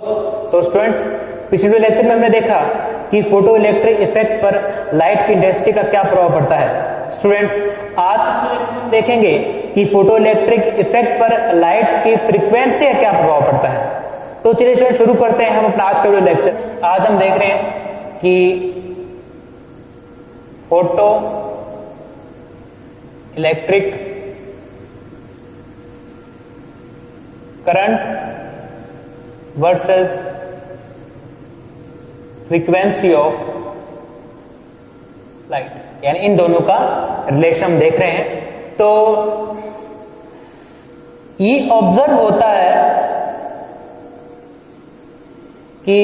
तो स्टूडेंट्स, पिछले लेक्चर में हमने देखा कि फोटो इलेक्ट्रिक इफेक्ट पर लाइट की इंटेंसिटी का क्या प्रभाव पड़ता है। स्टूडेंट्स, आज के लेक्चर में हम देखेंगे कि फोटो इलेक्ट्रिक इफेक्ट पर लाइट की फ्रीक्वेंसी का क्या प्रभाव पड़ता है। तो चलिए स्टूडेंट शुरू करते हैं हम अपना आज का वीडियो लेक्चर। आज हम देख रहे हैं कि photo electric current versus frequency of light, यानी इन दोनों का रिलेशन हम देख रहे हैं। तो ये ऑब्जर्व होता है कि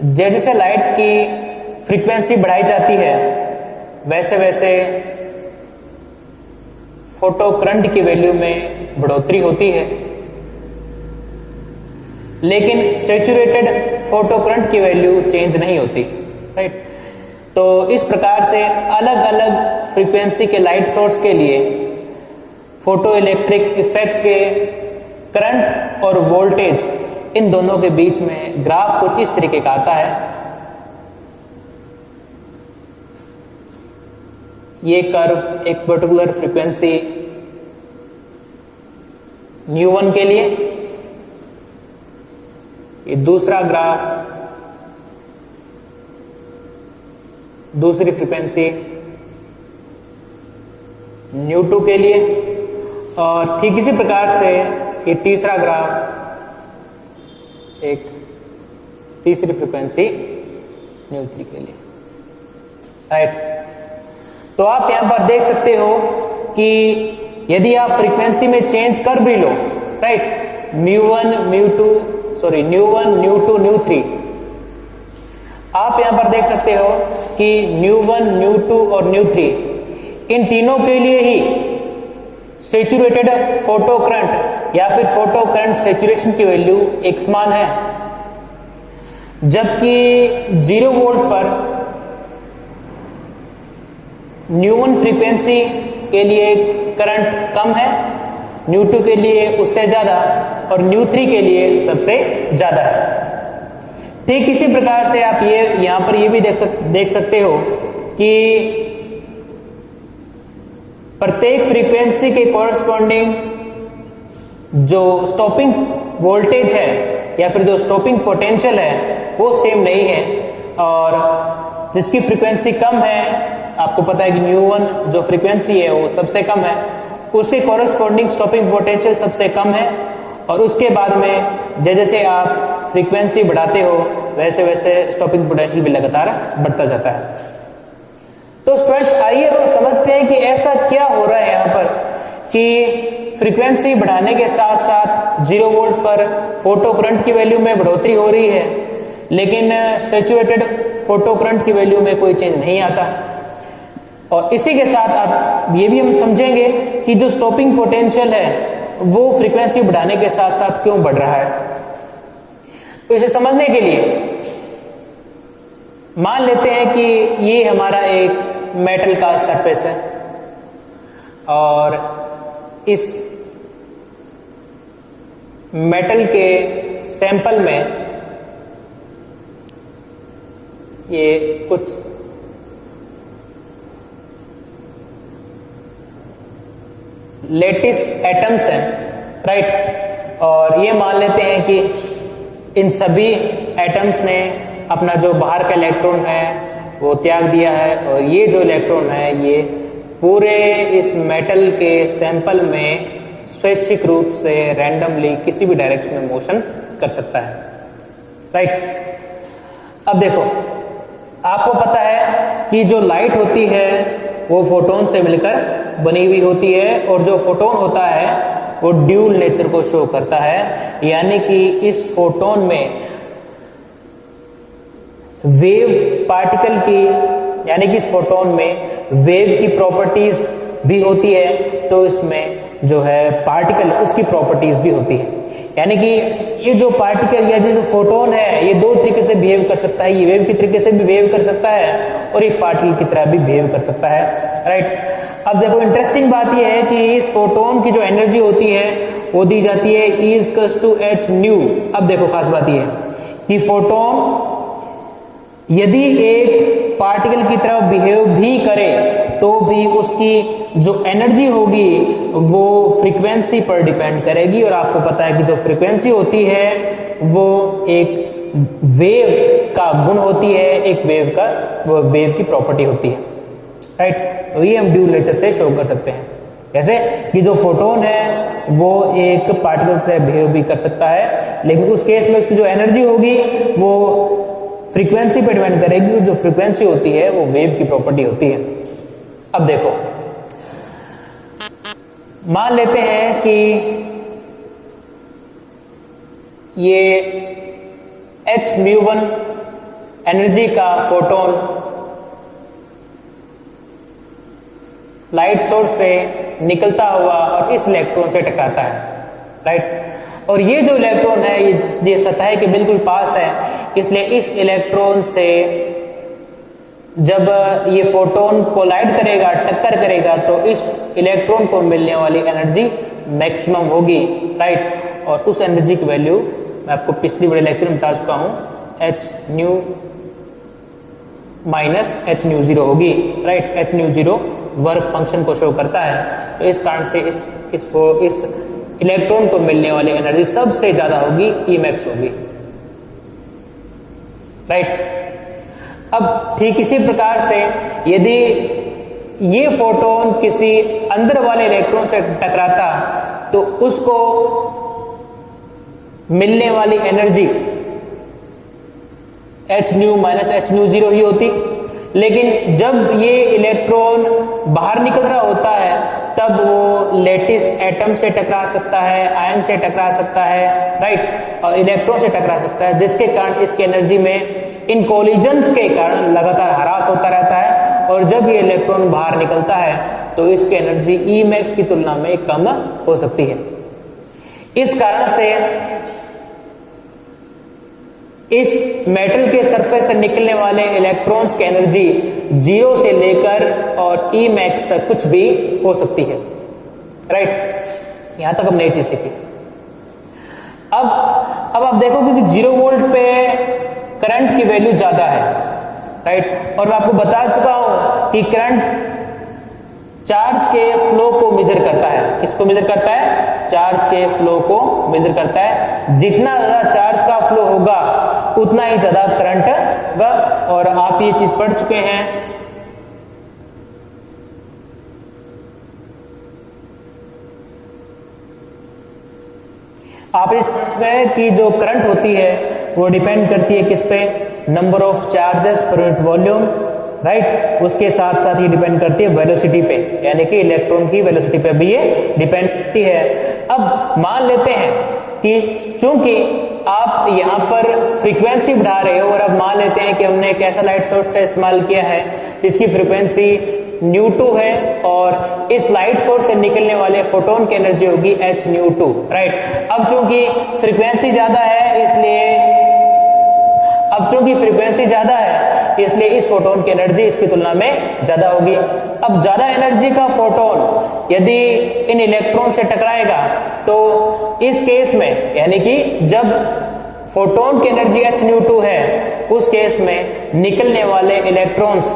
जैसे जैसे लाइट की फ्रीक्वेंसी बढ़ाई जाती है वैसे वैसे फोटो करंट की वैल्यू में बढ़ोतरी होती है, लेकिन सैचुरेटेड फोटो करंट की वैल्यू चेंज नहीं होती, राइट। तो इस प्रकार से अलग अलग फ्रीक्वेंसी के लाइट सोर्स के लिए फोटो इलेक्ट्रिक इफेक्ट के करंट और वोल्टेज, इन दोनों के बीच में ग्राफ कुछ इस तरीके का आता है। ये कर्व एक पर्टिकुलर फ्रीक्वेंसी ν1 के लिए, ये दूसरा ग्राफ दूसरी फ्रीक्वेंसी ν2 के लिए, और ठीक इसी प्रकार से ये तीसरा ग्राफ एक तीसरी फ्रीक्वेंसी ν3 के लिए, राइट। तो आप यहां पर देख सकते हो कि यदि आप फ्रीक्वेंसी में चेंज कर भी लो, राइट, ν1 ν2 ν3, आप यहां पर देख सकते हो कि ν1 ν2 और ν3 इन तीनों के लिए ही सैचुरेटेड फोटो करंट या फिर फोटो करंट सैचुरेशन की वैल्यू एक समान है, जबकि 0 वोल्ट पर ν1 फ्रीक्वेंसी के लिए करंट कम है, ν2 के लिए उससे ज्यादा और ν3 के लिए सबसे ज्यादा है। ठीक इसी प्रकार से आप ये यहां पर ये भी देख सकते हो कि प्रत्येक फ्रीक्वेंसी के कॉरस्पॉन्डिंग जो स्टॉपिंग वोल्टेज है या फिर जो स्टॉपिंग पोटेंशियल है वो सेम नहीं है, और जिसकी फ्रीक्वेंसी कम है, आपको पता है कि ν1 जो फ्रीक्वेंसी है वो सबसे कम है, उसके कॉरस्पॉन्डिंग स्टॉपिंग पोटेंशियल सबसे कम है, और उसके बाद में जैसे आप फ्रीक्वेंसी बढ़ाते हो वैसे वैसे स्टॉपिंग पोटेंशियल भी लगातार बढ़ता जाता है। तो स्टूडेंट्स, आइए हम समझते हैं कि ऐसा क्या हो रहा है यहाँ पर कि फ्रीक्वेंसी बढ़ाने के साथ साथ 0 वोल्ट पर फोटो करंट की वैल्यू में बढ़ोतरी हो रही है, लेकिन सैचुरेटेड फोटो करंट की वैल्यू में कोई चेंज नहीं आता। और इसी के साथ आप ये भी हम समझेंगे कि जो स्टॉपिंग पोटेंशियल है वो फ्रीक्वेंसी बढ़ाने के साथ साथ क्यों बढ़ रहा है। तो इसे समझने के लिए मान लेते हैं कि ये हमारा एक मेटल का सरफेस है, और इस मेटल के सैंपल में ये कुछ लेटिस एटम्स हैं, राइट। और ये मान लेते हैं कि इन सभी एटम्स ने अपना जो बाहर का इलेक्ट्रॉन है वो त्याग दिया है, और ये जो इलेक्ट्रॉन है ये पूरे इस मेटल के सैंपल में स्वैच्छिक रूप से रैंडमली किसी भी डायरेक्शन में मोशन कर सकता है, राइट। अब देखो, आपको पता है कि जो लाइट होती है वो फोटोन से मिलकर बनी हुई होती है, और जो फोटोन होता है वो ड्यूल नेचर को शो करता है, यानी कि इस फोटोन में वेव पार्टिकल की, यानी कि इस फोटोन में वेव की प्रॉपर्टीज भी होती है, तो इसमें जो है पार्टिकल उसकी प्रॉपर्टीज भी होती है। यानी कि ये जो पार्टिकल या जो फोटोन है ये दो तरीके से बिहेव कर सकता है, ये वेव की तरीके से भी बिहेव कर सकता है और ये पार्टिकल की तरह भी बिहेव कर सकता है, राइट। अब देखो, इंटरेस्टिंग बात यह है कि इस फोटोन की जो एनर्जी होती है वो दी जाती है E=h न्यू। अब देखो खास बात ये है कि फोटोन यदि एक पार्टिकल की तरह बिहेव भी करे तो भी उसकी जो एनर्जी होगी वो फ्रीक्वेंसी पर डिपेंड करेगी, और आपको पता है कि जो फ्रीक्वेंसी होती है वो एक वेव का गुण होती है, एक वेव की प्रॉपर्टी होती है, राइट। तो ये हम ड्यूल नेचर से शो कर सकते हैं, जैसे कि जो फोटोन है वो एक पार्टिकल की तरह बिहेव भी कर सकता है, लेकिन उस केस में उसकी जो एनर्जी होगी वो फ्रीक्वेंसी पर डिपेंड करेगी, और जो फ्रीक्वेंसी होती है वो वेव की प्रॉपर्टी होती है। अब देखो, मान लेते हैं कि ये h-1 एनर्जी का फोटोन लाइट सोर्स से निकलता हुआ और इस इलेक्ट्रॉन से टकराता है, राइट। और ये जो इलेक्ट्रॉन है ये सतह के बिल्कुल पास है, इसलिए इस इलेक्ट्रॉन से जब ये फोटोन कोलाइड करेगा, टक्कर करेगा, तो इस इलेक्ट्रॉन को मिलने वाली एनर्जी मैक्सिमम होगी, राइट। और उस एनर्जी की वैल्यू मैं आपको पिछली बड़े लेक्चर में बता चुका हूं, h-nu माइनस h-nu0 होगी, राइट। h-nu0 वर्क फंक्शन को शो करता है, तो इस कारण से इस इलेक्ट्रॉन को मिलने वाली एनर्जी सबसे ज्यादा होगी, Emax होगी, राइट। अब ठीक इसी प्रकार से यदि ये फोटोन किसी अंदर वाले इलेक्ट्रॉन से टकराता तो उसको मिलने वाली एनर्जी h-nu माइनस h-nu0 ही होती, लेकिन जब ये इलेक्ट्रॉन बाहर निकल रहा होता है तब वो लेटिस एटम से टकरा सकता है, आयन से टकरा सकता है, राइट, और इलेक्ट्रॉन से टकरा सकता है, जिसके कारण इसकी एनर्जी में इन कोलिजन्स के कारण लगातार ह्रास होता रहता है, और जब ये इलेक्ट्रॉन बाहर निकलता है तो इसकी एनर्जी Emax की तुलना में कम हो सकती है। इस कारण से इस मेटल के सरफेस से निकलने वाले इलेक्ट्रॉन्स की एनर्जी 0 से लेकर और Emax तक कुछ भी हो सकती है, राइट। यहां तक हम नई चीज सीखी। अब आप देखोगे कि 0 वोल्ट पे करंट की वैल्यू ज्यादा है, राइट, और मैं आपको बता चुका हूं कि करंट चार्ज के फ्लो को मेजर करता है। किसको मेजर करता है? चार्ज के फ्लो को मेजर करता है। जितना ज्यादा चार्ज का फ्लो होगा उतना ही ज्यादा करंट होगा, और आप ये चीज पढ़ चुके हैं आप इस पढ़ चुके हैं कि जो करंट होती है वो डिपेंड करती है किस पे? Number of charges per unit volume, right. उसके साथ साथ ये डिपेंड करती है वेलोसिटी पे, यानी कि इलेक्ट्रॉन की वेलोसिटी पे भी ये डिपेंड करती है। अब मान लेते हैं कि चूंकि आप यहाँ पर फ्रीक्वेंसी बढ़ा रहे हो, और अब मान लेते हैं कि हमने एक ऐसा लाइट सोर्स का इस्तेमाल किया है जिसकी फ्रीक्वेंसी nu2 है, और इस लाइट सोर्स से निकलने वाले फोटोन की एनर्जी होगी h-nu2, राइट। अब चूंकि फ्रीक्वेंसी ज्यादा है इसलिए इस फोटोन की एनर्जी इसकी तुलना में ज्यादा होगी। अब ज्यादा एनर्जी का फोटोन यदि इन इलेक्ट्रॉन से टकराएगा तो इस केस में, यानी कि जब फोटोन की एनर्जी h-nu2 है, उस केस में निकलने वाले इलेक्ट्रॉन्स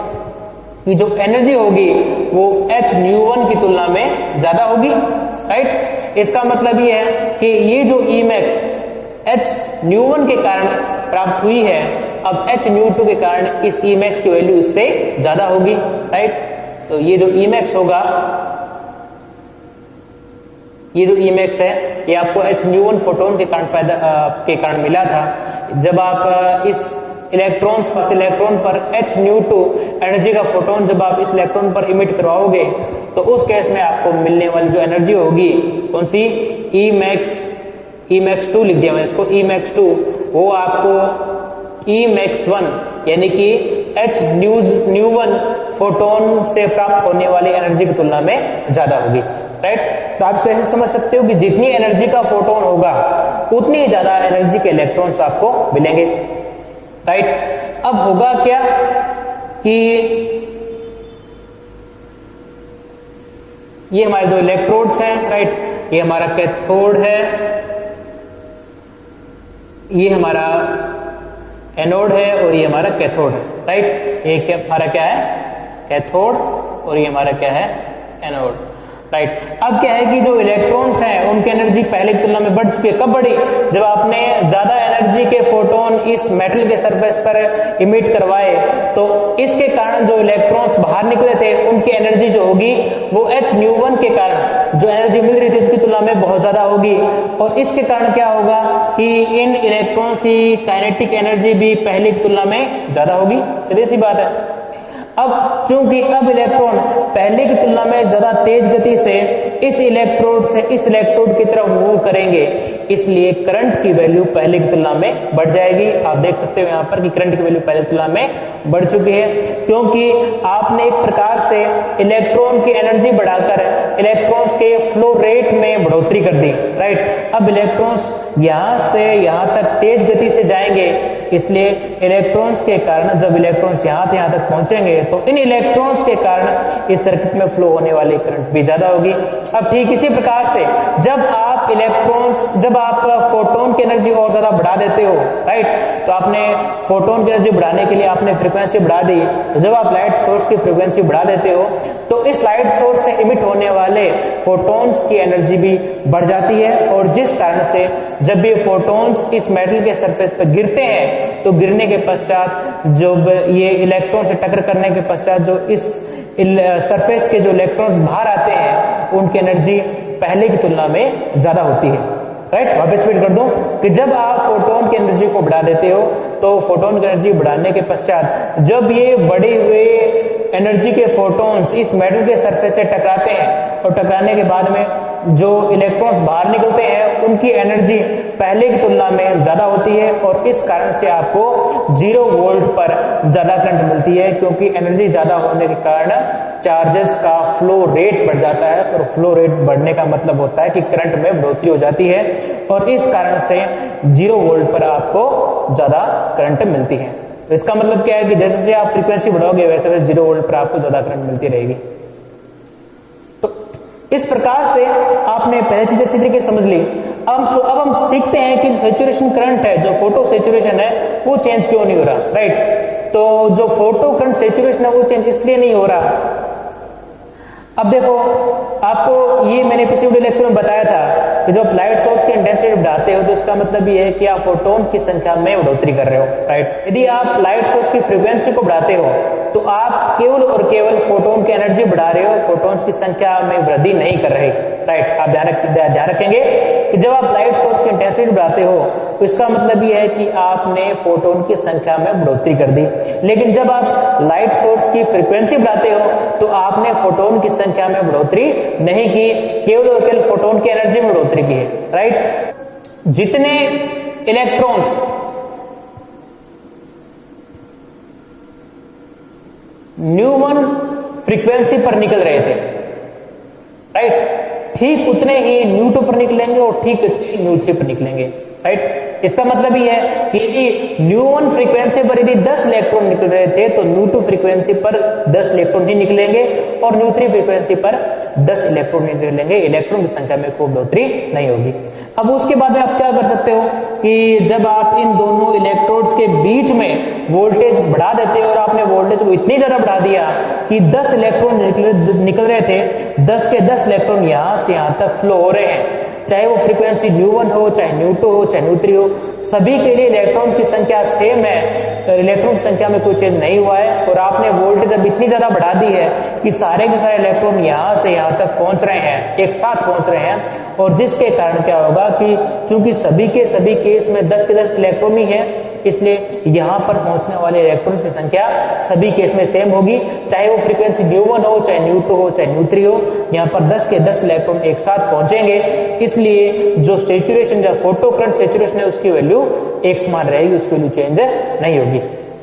की जो एनर्जी होगी वो h-nu1 की तुलना में ज्यादा होगी, राइट। इसका मतलब ये है कि ये जो Emax h-nu1 के कारण प्राप्त हुई है, अब h-nu2 के कारण इस Emax की वैल्यू इससे ज्यादा होगी, राइट। तो ये जो Emax होगा, ये जो Emax है ये आपको h-nu1 फोटोन के कारण मिला था। जब आप इस इलेक्ट्रॉन पर h-nu2 एनर्जी का फोटोन जब आप इस इलेक्ट्रॉन पर इमिट करवाओगे तो उस केस में आपको मिलने वाली जो एनर्जी होगी कौन सी? Emax2 लिख दिया मैंने इसको, Emax2, वो आपको Emax1 यानी कि h-nu1 फोटोन से प्राप्त होने वाली एनर्जी की तुलना में ज्यादा होगी, राइट। तो आप इसको ऐसे समझ सकते हो कि जितनी एनर्जी का फोटोन होगा उतनी ज्यादा एनर्जी के इलेक्ट्रॉन्स आपको मिलेंगे, राइट। अब होगा क्या कि ये हमारे दो इलेक्ट्रोड्स हैं, राइट। ये हमारा कैथोड है, ये हमारा एनोड है और ये हमारा कैथोड है, राइट। ये हमारा क्या है, कैथोड, और ये हमारा क्या है, एनोड, राइट। अब क्या है कि जो इलेक्ट्रॉन्स हैं उनकी एनर्जी पहले की तुलना में बढ़ चुकी है। कब बढ़ी, जब आपने ज्यादा एनर्जी के फोटोन इस मेटल के सरफेस पर इमिट करवाए, तो इसके कारण जो इलेक्ट्रॉन्स बाहर निकले थे उनकी एनर्जी जो होगी वो h-1 के कारण जो एनर्जी मिल रही थी उसकी तुलना में बहुत ज्यादा होगी, और इसके कारण क्या होगा कि इन इलेक्ट्रॉन्स की काइनेटिक एनर्जी भी पहले की तुलना में ज्यादा होगी, सीधी सी बात है। अब चूंकि अब इलेक्ट्रॉन पहले की तुलना में ज्यादा तेज गति से इस इलेक्ट्रोड से इस इलेक्ट्रोड की तरफ मूव करेंगे, इसलिए करंट की वैल्यू पहले की तुलना में बढ़ जाएगी। आप देख सकते हो यहाँ पर कि करंट की वैल्यू पहले की तुलना में बढ़ चुकी है, क्योंकि आपने एक प्रकार से इलेक्ट्रॉन की एनर्जी बढ़ाकर इलेक्ट्रॉन्स के फ्लो रेट में बढ़ोतरी कर दी, राइट। अब इलेक्ट्रॉन्स यहां से यहां तक तेज गति से जाएंगे, इसलिए इलेक्ट्रॉन्स के कारण जब इलेक्ट्रॉन्स यहां से यहां तक पहुंचेंगे तो इन इलेक्ट्रॉन्स के कारण इस सर्किट में फ्लो होने वाली करंट भी ज्यादा होगी। अब ठीक इसी प्रकार से जब आप फोटोन की एनर्जी और ज्यादा बढ़ा देते हो, राइट, तो आपने फोटोन की एनर्जी बढ़ाने के लिए आपने फ्रीक्वेंसी बढ़ा दी, तो जब आप लाइट सोर्स की फ्रीक्वेंसी बढ़ा देते हो तो इस लाइट सोर्स से इमिट होने वाले फोटोन्स की एनर्जी भी बढ़ जाती है, और जिस कारण से जब ये फोटोन्स इस मेटल के सरफेस पर गिरते हैं तो गिरने के पश्चात जब ये इलेक्ट्रॉन से टक्कर करने के पश्चात जो इस सरफेस के जो इलेक्ट्रॉन्स बाहर आते हैं उनकी एनर्जी पहले की तुलना में ज्यादा होती है, राइट। वापस रिपीट कर दूं कि जब आप फोटोन की एनर्जी को बढ़ा देते हो तो फोटोन की एनर्जी बढ़ाने के पश्चात जब ये बढ़े हुए एनर्जी के फोटोन्स इस मेटल के सरफेस से टकराते हैं और टकराने के बाद में जो इलेक्ट्रॉन्स बाहर निकलते हैं उनकी एनर्जी पहले की तुलना में ज्यादा होती है, और इस कारण से आपको 0 वोल्ट पर ज्यादा करंट मिलती है, क्योंकि एनर्जी ज्यादा होने के कारण चार्जेस का फ्लो रेट बढ़ जाता है, और फ्लो रेट बढ़ने का मतलब होता है कि करंट में बढ़ोतरी हो जाती है, और इस कारण से 0 वोल्ट पर आपको ज्यादा करंट मिलती है। तो इसका मतलब क्या है कि जैसे जैसे आप फ्रीक्वेंसी बढ़ाओगे वैसे वैसे 0 वोल्ट पर आपको ज्यादा करंट मिलती रहेगी। तो इस प्रकार से आपने पहली चीज अच्छी तरीके समझ ली। अब हम सीखते हैं कि सैचुरेशन करंट है, जो फोटो सैचुरेशन है वो चेंज क्यों नहीं हो रहा, राइट। तो जो फोटो करंट सैचुरेशन है वो चेंज इसलिए नहीं हो रहा। अब देखो, आपको ये मैंने पिछले वीडियो लेक्चर में बताया था कि जब लाइट सोर्स की इंटेंसिटी बढ़ाते हो तो इसका मतलब ये है कि आप फोटोन की संख्या में बढ़ोतरी कर रहे हो, राइट। यदि आप लाइट सोर्स की फ्रीक्वेंसी को बढ़ाते हो तो आप केवल और केवल फोटोन की एनर्जी बढ़ा रहे हो, फोटोन्स की संख्या में वृद्धि नहीं कर रहे, राइट। आप ध्यान रखेंगे कि जब आप लाइट सोर्स की इंटेंसिटी बढ़ाते हो तो इसका मतलब ये है कि आपने फोटोन की संख्या में बढ़ोतरी कर दी, लेकिन जब आप लाइट सोर्स की फ्रीक्वेंसी बढ़ाते हो तो आपने फोटोन की संख्या में बढ़ोतरी नहीं की, केवल और केवल फोटोन की एनर्जी में बढ़ोतरी की है, राइट। जितने इलेक्ट्रॉन्स ν1 फ्रीक्वेंसी पर निकल रहे थे, राइट, ठीक उतने ही ν2 पर निकलेंगे और ठीक ν3 पर निकलेंगे, राइट। इसका मतलब ये है कि यदि ν1 फ्रीक्वेंसी पर यदि 10 इलेक्ट्रॉन निकल रहे थे तो ν2 फ्रीक्वेंसी पर 10 इलेक्ट्रॉन ही निकलेंगे और ν3 फ्रीक्वेंसी पर 10 इलेक्ट्रॉन निकलेंगे, इलेक्ट्रॉन की संख्या में कोई बढ़ोतरी नहीं होगी। अब उसके बाद में आप क्या कर सकते हो कि जब आप इन दोनों इलेक्ट्रोड्स के बीच में वोल्टेज बढ़ा देते हो, और आपने वोल्टेज को इतनी ज्यादा बढ़ा दिया कि 10 इलेक्ट्रॉन निकल रहे थे, 10 के 10 इलेक्ट्रॉन यहां से यहां तक फ्लो हो रहे हैं, चाहे वो फ्रीक्वेंसी ν1 हो, चाहे ν2 हो, चाहे ν3 हो, सभी के लिए इलेक्ट्रॉन्स की संख्या सेम है, इलेक्ट्रॉन की संख्या में कोई चेंज नहीं हुआ है, और आपने वोल्टेज अब इतनी ज्यादा बढ़ा दी है कि सारे के सारे इलेक्ट्रॉन यहां से यहां तक पहुंच रहे हैं, एक साथ पहुंच रहे हैं, और जिसके कारण क्या होगा कि चूंकि सभी के सभी केस में 10 के 10 इलेक्ट्रॉन ही है, इसलिए यहां पर पहुंचने वाले इलेक्ट्रॉन्स की संख्या सभी केस में सेम होगी, चाहे वो फ्रीक्वेंसी ν1 हो, चाहे ν2 हो, चाहे ν3 हो, यहां पर 10 के 10 इलेक्ट्रॉन एक साथ पहुंचेंगे, इसलिए जो सैचुरेशन जो फोटो करंट सैचुरेशन है उसकी वैल्यू एक समान रहेगी, उसकी वैल्यू चेंज नहीं होगी,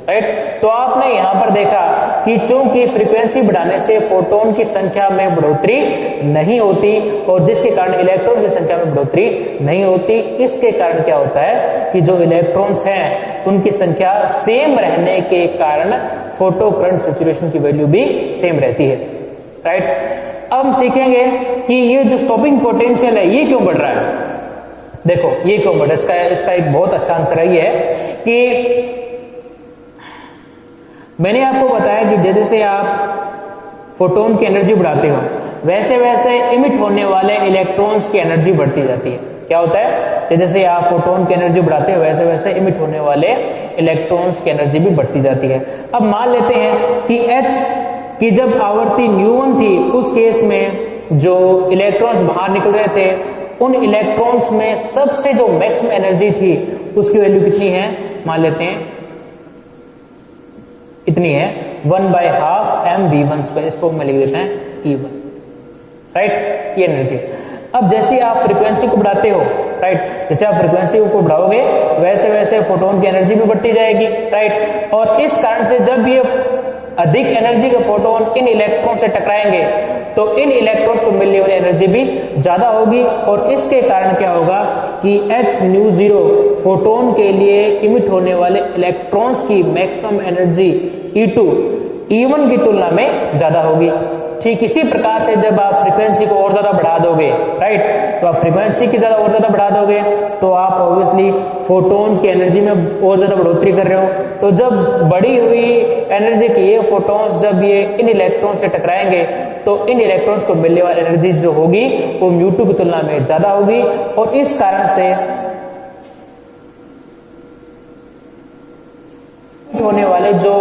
राइट। तो आपने यहां पर देखा कि चूंकि फ्रीक्वेंसी बढ़ाने से फोटोन की संख्या में बढ़ोतरी नहीं होती और जिसके कारण इलेक्ट्रॉन की संख्या में बढ़ोतरी नहीं होती, इसके कारण क्या होता है कि जो इलेक्ट्रॉन्स हैं उनकी संख्या सेम रहने के कारण फोटो करंट सैचुरेशन की वैल्यू भी सेम रहती है, राइट। अब हम सीखेंगे कि ये जो स्टॉपिंग पोटेंशियल है ये क्यों बढ़ रहा है। देखो ये क्यों बढ़ रहा है, इसका एक बहुत अच्छा आंसर है, ये है कि मैंने आपको बताया कि जैसे से आप फोटोन की एनर्जी बढ़ाते हो वैसे वैसे इमिट होने वाले इलेक्ट्रॉन्स की एनर्जी बढ़ती जाती है। क्या होता है, जैसे आप फोटोन की एनर्जी बढ़ाते हो वैसे वैसे इमिट होने वाले इलेक्ट्रॉन्स की एनर्जी भी बढ़ती जाती है। अब मान लेते हैं कि H की जब आवृत्ति ν1 थी उस केस में जो इलेक्ट्रॉन्स बाहर निकल रहे थे उन इलेक्ट्रॉन्स में सबसे जो मैक्सिमम एनर्जी थी उसकी वैल्यू कितनी है, मान लेते हैं इतनी है 1/2 mv1²। इसको मैं लिख देते हैं E1, राइट, ये एनर्जी। अब जैसे आप फ्रीक्वेंसी को बढ़ाते हो, राइट, जैसे आप फ्रीक्वेंसी को बढ़ाओगे वैसे वैसे फोटोन की एनर्जी भी बढ़ती जाएगी, राइट। और इस कारण से जब ये अधिक एनर्जी के फोटोन इन इलेक्ट्रॉन से टकराएंगे तो इन इलेक्ट्रॉन्स को मिलने वाली एनर्जी भी ज्यादा होगी और इसके कारण क्या होगा कि hν0 फोटोन के लिए इमिट होने वाले इलेक्ट्रॉन्स की मैक्सिमम एनर्जी E2 E1 की तुलना में ज्यादा होगी। ठीक इसी प्रकार से जब आप फ्रीक्वेंसी को और ज्यादा बढ़ा दोगे, राइट, तो आप फ्रीक्वेंसी की और ज्यादा बढ़ा दोगे तो आप ऑब्वियसली फोटोन की एनर्जी में और ज्यादा बढ़ोतरी कर रहे हो। तो जब बढ़ी हुई एनर्जी के ये फोटोन्स जब ये इन इलेक्ट्रॉन से टकराएंगे तो इन इलेक्ट्रॉन्स को मिलने वाली एनर्जी जो होगी वो µ2 की तुलना में ज्यादा होगी और इस कारण से होने वाले जो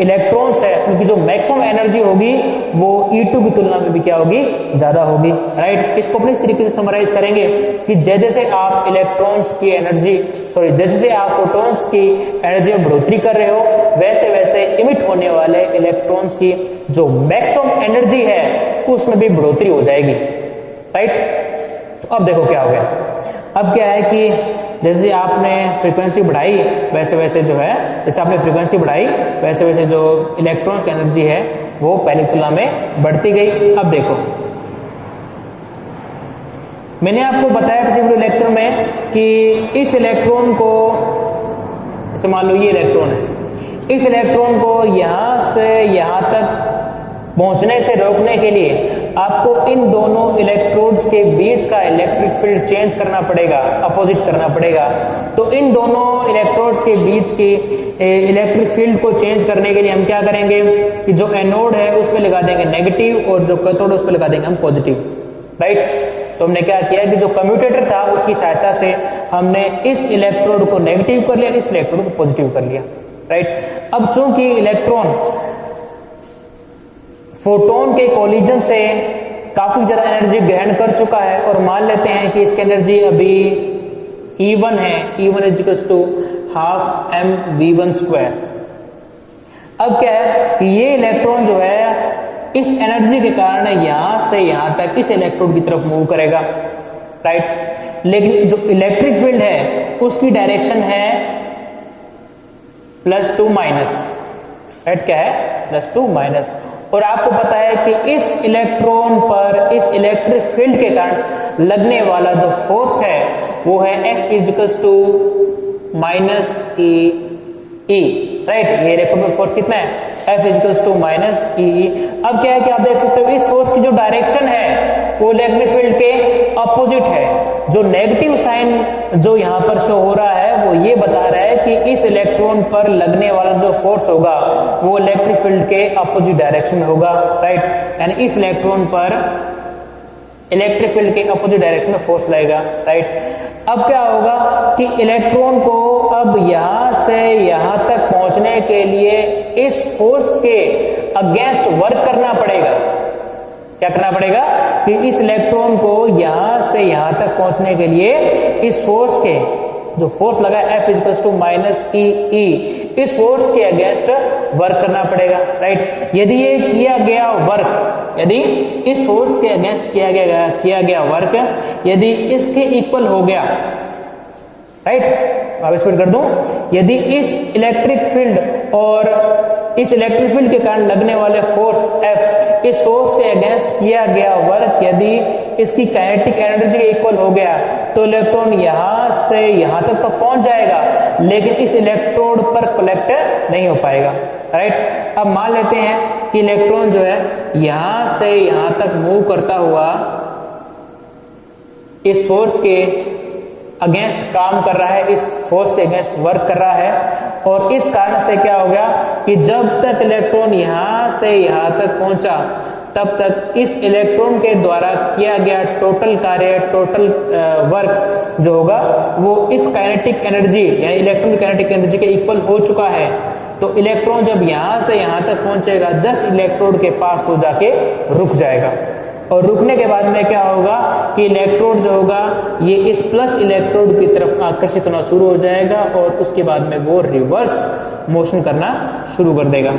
इलेक्ट्रॉन्स है उनकी जो मैक्सिमम एनर्जी होगी वो E2 की तुलना में भी क्या होगी, ज्यादा होगी, राइट। इसको अपने इस तरीके से समराइज करेंगे कि जैसे आप इलेक्ट्रॉन्स की एनर्जी जैसे आप फोटॉन्स की एनर्जी में बढ़ोतरी कर रहे हो वैसे वैसे इमिट होने वाले इलेक्ट्रॉन्स की जो मैक्सिमम एनर्जी है उसमें भी बढ़ोतरी हो जाएगी, राइट। अब देखो क्या हो गया, अब क्या है कि जैसे आपने फ्रीक्वेंसी बढ़ाई वैसे वैसे जो है, जैसे आपने फ्रीक्वेंसी बढ़ाई वैसे वैसे जो इलेक्ट्रॉन्स की एनर्जी है वो पहले तुलना में बढ़ती गई। अब देखो मैंने आपको बताया पिछले लेक्चर में कि इस इलेक्ट्रॉन को, जैसे मान लो ये इलेक्ट्रॉन है, इस इलेक्ट्रॉन को यहां से यहां तक पहुंचने से रोकने के लिए आपको इन दोनों इलेक्ट्रोड्स के बीच का इलेक्ट्रिक फील्ड चेंज करना पड़ेगा, अपोजिट करना पड़ेगा। तो इन दोनों इलेक्ट्रोड्स के बीच की इलेक्ट्रिक फील्ड को चेंज करने के लिए हम क्या करेंगे कि जो एनोड है उस पर लगा देंगे नेगेटिव और जो कैथोड उस पर लगा देंगे हम पॉजिटिव, राइट। तो हमने क्या किया कि जो कम्यूटेटर था उसकी सहायता से हमने इस इलेक्ट्रोड को नेगेटिव कर लिया, इस इलेक्ट्रोड को पॉजिटिव कर लिया, राइट। अब चूंकि इलेक्ट्रॉन फोटोन के कोलिजन से काफी ज्यादा एनर्जी ग्रहण कर चुका है और मान लेते हैं कि इसकी एनर्जी अभी E1 है, E1 = ½ mv1²। अब क्या है कि ये इलेक्ट्रॉन जो है इस एनर्जी के कारण यहां से यहां तक इस इलेक्ट्रोड की तरफ मूव करेगा, राइट। लेकिन जो इलेक्ट्रिक फील्ड है उसकी डायरेक्शन है +2-, राइट। क्या है, +2-। और आपको पता है कि इस इलेक्ट्रॉन पर इस इलेक्ट्रिक फील्ड के कारण लगने वाला जो फोर्स है वो है F -E, राइट। ये इलेक्ट्रॉन पर फोर्स कितना है, F -E। अब क्या है कि आप देख सकते हो इस फोर्स की जो डायरेक्शन है वो इलेक्ट्रिक फील्ड के अपोजिट है। जो नेगेटिव साइन जो यहां पर शो हो रहा है वो ये बता रहा है कि इस इलेक्ट्रॉन पर लगने वाला जो फोर्स होगा वो इलेक्ट्रिक फील्ड के अपोजिट डायरेक्शन में होगा, राइट। यानी इस इलेक्ट्रॉन पर इलेक्ट्रिक फील्ड के अपोजिट डायरेक्शन में फोर्स लगेगा, राइट। अब क्या होगा कि इलेक्ट्रॉन को अब यहां से यहां तक पहुंचने के लिए इस फोर्स के अगेंस्ट वर्क करना पड़ेगा। क्या करना पड़ेगा कि इस इलेक्ट्रॉन को यहां से यहां तक पहुंचने के लिए इस फोर्स के जो फोर्स लगा F -E, इस फोर्स के अगेंस्ट वर्क करना पड़ेगा, राइट। यदि ये किया गया वर्क, यदि इस फोर्स के अगेंस्ट किया गया वर्क यदि इसके इक्वल हो गया, राइट, अब स्पीड कर दूं, यदि इस इलेक्ट्रिक फील्ड और इस इलेक्ट्रिक फील्ड के कारण लगने वाले फोर्स F इस फोर्स के अगेंस्ट किया गया वर्क यदि इसकी काइनेटिक एनर्जी के इक्वल हो गया तो इलेक्ट्रॉन यहां से यहां तक तो पहुंच जाएगा, लेकिन इस इलेक्ट्रोड पर कलेक्ट नहीं हो पाएगा, राइट। अब मान लेते हैं कि इलेक्ट्रॉन जो है यहां से यहां तक मूव करता हुआ इस फोर्स के अगेंस्ट काम कर रहा है, इस फोर्स के अगेंस्ट वर्क कर रहा है, और इस कारण से क्या हो गया कि जब तक इलेक्ट्रॉन यहां से यहां तक पहुंचा तब तक इस इलेक्ट्रॉन के द्वारा किया गया टोटल कार्य, टोटल वर्क जो होगा वो इस काइनेटिक एनर्जी यानी इलेक्ट्रॉन काइनेटिक एनर्जी के इक्वल हो चुका है। तो इलेक्ट्रॉन जब यहां से यहां तक पहुंचेगा 10 इलेक्ट्रोड के पास हो जाके रुक जाएगा, और रुकने के बाद में क्या होगा कि इलेक्ट्रोड जो होगा ये इस प्लस इलेक्ट्रोड की तरफ आकर्षित होना शुरू हो जाएगा, और उसके बाद में वो रिवर्स मोशन करना शुरू कर देगा,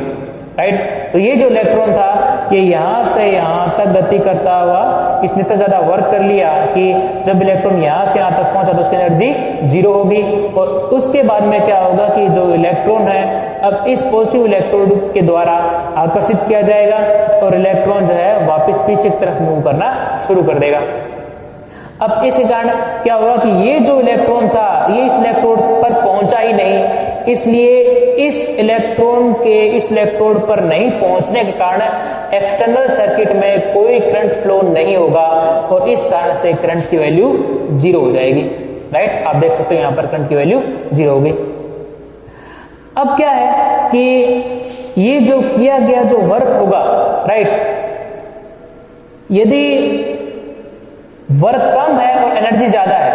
राइट। तो ये जो इलेक्ट्रॉन था ये यहां से यहां तक गति करता हुआ इसने इतना ज्यादा वर्क कर लिया कि जब इलेक्ट्रॉन यहां से यहां तक पहुंचा तो उसकी एनर्जी 0 होगी, और उसके बाद में क्या होगा कि जो इलेक्ट्रॉन है अब इस पॉजिटिव इलेक्ट्रोड के द्वारा आकर्षित किया जाएगा, और इलेक्ट्रॉन जो है वापस पीछे की तरफ मूव करना शुरू कर देगा। अब इसके कारण क्या होगा कि ये जो इलेक्ट्रॉन था ये इस इलेक्ट्रोड पर पहुंचा ही नहीं, इसलिए इस इलेक्ट्रोड पर नहीं पहुंचने के कारण एक्सटर्नल सर्किट में कोई करंट फ्लो नहीं होगा, और इस कारण से करंट की वैल्यू 0 हो जाएगी, राइट। आप देख सकते हो यहां पर करंट की वैल्यू 0 होगी। अब क्या है कि ये जो किया गया जो वर्क होगा, राइट, यदि वर्क कम है और एनर्जी ज्यादा है,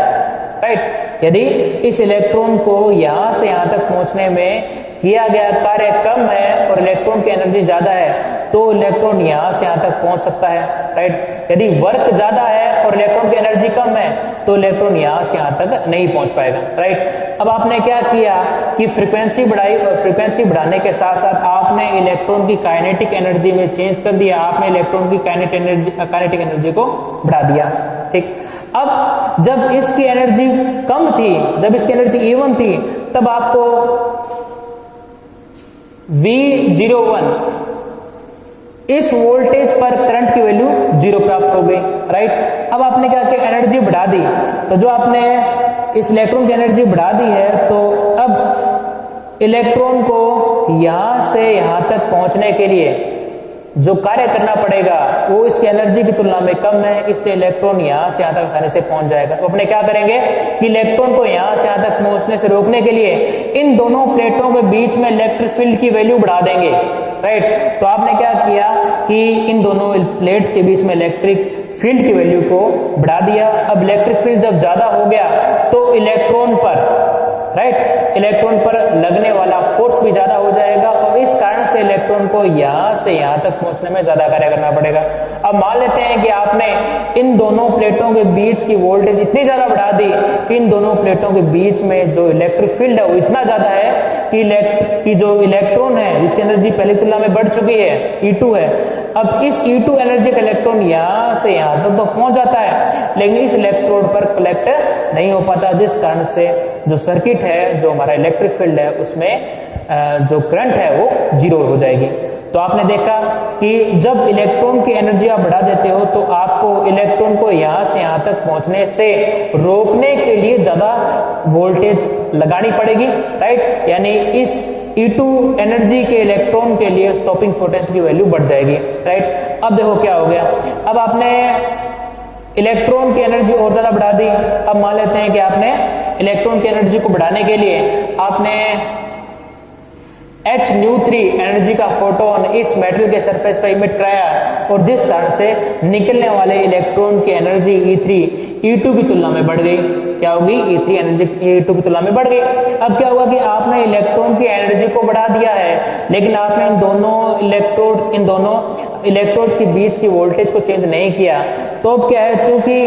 राइट, यदि इस इलेक्ट्रॉन को यहां से यहां तक पहुंचने में किया गया कार्य कम है और इलेक्ट्रॉन की एनर्जी ज्यादा है तो इलेक्ट्रॉन यहां से यहां तक पहुंच सकता है, राइट। यदि वर्क ज्यादा है और इलेक्ट्रॉन की एनर्जी कम है तो इलेक्ट्रॉन यहां से यहां तक नहीं पहुंच पाएगा, राइट। अब आपने क्या किया कि फ्रीक्वेंसी बढ़ाई, और फ्रीक्वेंसी बढ़ाने के साथ साथ आपने इलेक्ट्रॉन की काइनेटिक एनर्जी में चेंज कर दिया, आपने इलेक्ट्रॉन की काइनेटिक एनर्जी को बढ़ा दिया, ठीक। अब जब इसकी एनर्जी कम थी, जब इसकी एनर्जी इवन थी, तब आपको V01 इस वोल्टेज पर करंट की वैल्यू 0 प्राप्त हो गई, राइट। अब आपने क्या किया, एनर्जी बढ़ा दी, तो जो आपने इस इलेक्ट्रॉन की एनर्जी बढ़ा दी है तो अब इलेक्ट्रॉन को यहां से यहां तक पहुंचने के लिए जो कार्य करना पड़ेगा वो इसकी एनर्जी की तुलना में कम है, इसलिए इलेक्ट्रॉन यहां से यहां तक आसानी से पहुंच जाएगा। तो अपने क्या करेंगे कि इलेक्ट्रॉन को यहां से यहां तक पहुंचने से रोकने के लिए इन दोनों प्लेटों के बीच में इलेक्ट्रिक फील्ड की वैल्यू बढ़ा देंगे, राइट। तो आपने क्या किया कि इन दोनों प्लेट्स के बीच में इलेक्ट्रिक फील्ड की वैल्यू को बढ़ा दिया। अब इलेक्ट्रिक फील्ड जब ज्यादा हो गया तो इलेक्ट्रॉन पर, राइट, इलेक्ट्रॉन पर लगने वाला फोर्स भी ज्यादा हो जाएगा, और इस कारण से इलेक्ट्रॉन को यहां से यहां तक पहुंचने में ज्यादा कार्य करना पड़ेगा। अब मान लेते हैं कि आपने इन दोनों प्लेटों के बीच की वोल्टेज इतनी ज्यादा बढ़ा दी कि इन दोनों प्लेटों के बीच में जो इलेक्ट्रिक फील्ड है वो इतना ज्यादा है कि जो इलेक्ट्रॉन है जिसकी एनर्जी पहली तुलना में बढ़ चुकी है, E2 है, अब इस E2 एनर्जी का इलेक्ट्रॉन यहां से यहां तक तो पहुंच जाता है, लेकिन इस इलेक्ट्रोड पर कलेक्ट नहीं हो पाता, जिस कारण से जो सर्किट है, जो हमारा इलेक्ट्रिक फील्ड है, उसमें जो करंट है वो 0 हो जाएगी। तो आपने देखा कि जब इलेक्ट्रॉन की एनर्जी आप बढ़ा देते हो तो आपको इलेक्ट्रॉन को यहां से यहां तक पहुंचने से रोकने के लिए ज्यादा वोल्टेज लगानी पड़ेगी, राइट। यानी इस E2 एनर्जी के इलेक्ट्रॉन के लिए स्टॉपिंग पोटेंशियल की वैल्यू बढ़ जाएगी, राइट। अब देखो क्या हो गया, अब आपने इलेक्ट्रॉन की एनर्जी और ज्यादा बढ़ा दी। अब मान लेते हैं कि आपने इलेक्ट्रॉन की एनर्जी को बढ़ाने के लिए आपने H-3 एनर्जी का फोटोन इस मेटल के सरफेस पर इमिट कराया, और जिस कारण से निकलने वाले इलेक्ट्रॉन की एनर्जी E2 की तुलना में बढ़ गई। क्या होगी, E3 एनर्जी E2 की तुलना में बढ़ गई। अब क्या हुआ कि आपने इलेक्ट्रॉन की एनर्जी को बढ़ा दिया है, लेकिन आपने इन दोनों इलेक्ट्रोड्स के बीच की वोल्टेज को चेंज नहीं किया। तो अब क्या है, चूंकि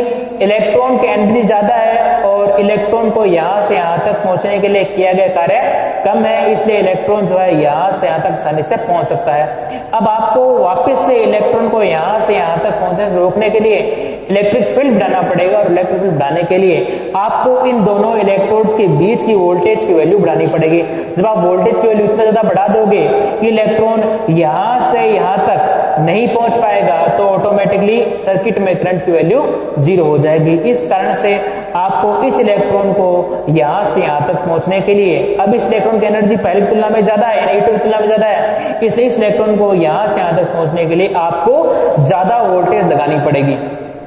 इलेक्ट्रॉन की एनर्जी ज्यादा है और इलेक्ट्रॉन को यहां से यहां तक पहुंचने के लिए किया गया कार्य कम है, इसलिए इलेक्ट्रॉन जो है यहां से यहां तक आसानी से पहुंच सकता है। अब आपको वापस से इलेक्ट्रॉन को यहां से यहां तक पहुंचने से रोकने के लिए इलेक्ट्रिक फील्ड बढ़ाना पड़ेगा, और इलेक्ट्रिक फील्ड बढ़ाने के लिए आपको इन दोनों इलेक्ट्रोड्स के बीच की वोल्टेज की वैल्यू बढ़ानी पड़ेगी। जब आप वोल्टेज की वैल्यू इतना ज्यादा बढ़ा दोगे कि इलेक्ट्रॉन यहां से यहां तक नहीं पहुंच पाएगा तो ऑटोमेटिकली सर्किट में करंट की वैल्यू 0 हो जाएगी। इस कारण से आपको इस इलेक्ट्रॉन को यहां से यहां तक पहुंचने के लिए, अब इस इलेक्ट्रॉन की एनर्जी पहले की तुलना में ज्यादा है, नेगेटिव की तुलना में ज्यादा है, इसलिए इस इलेक्ट्रॉन को यहां से यहां तक पहुंचने के लिए आपको ज्यादा वोल्टेज लगानी पड़ेगी,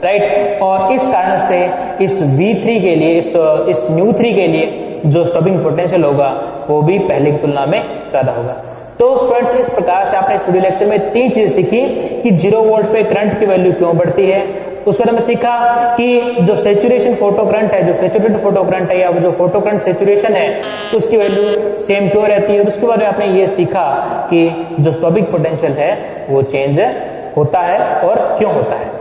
राइट। और इस कारण से इस V3 के लिए, इस nu3 के लिए जो स्टॉपिंग पोटेंशियल होगा वो भी पहले की तुलना में ज्यादा होगा। तो स्टूडेंट्स, इस प्रकार से आपने इस वीडियो लेक्चर में 3 चीजें सीखी कि 0 वोल्ट पे करंट की वैल्यू क्यों बढ़ती है। उस पर हमने सीखा कि जो सैचुरेशन फोटो करंट है, जो सैचुरेटेड फोटो करंट है या जो फोटो करंट सैचुरेशन है, उसकी वैल्यू सेम क्यों रहती है। और उसके बाद आपने ये सीखा कि जो स्टॉपिंग पोटेंशियल है वो चेंज होता है और क्यों होता है।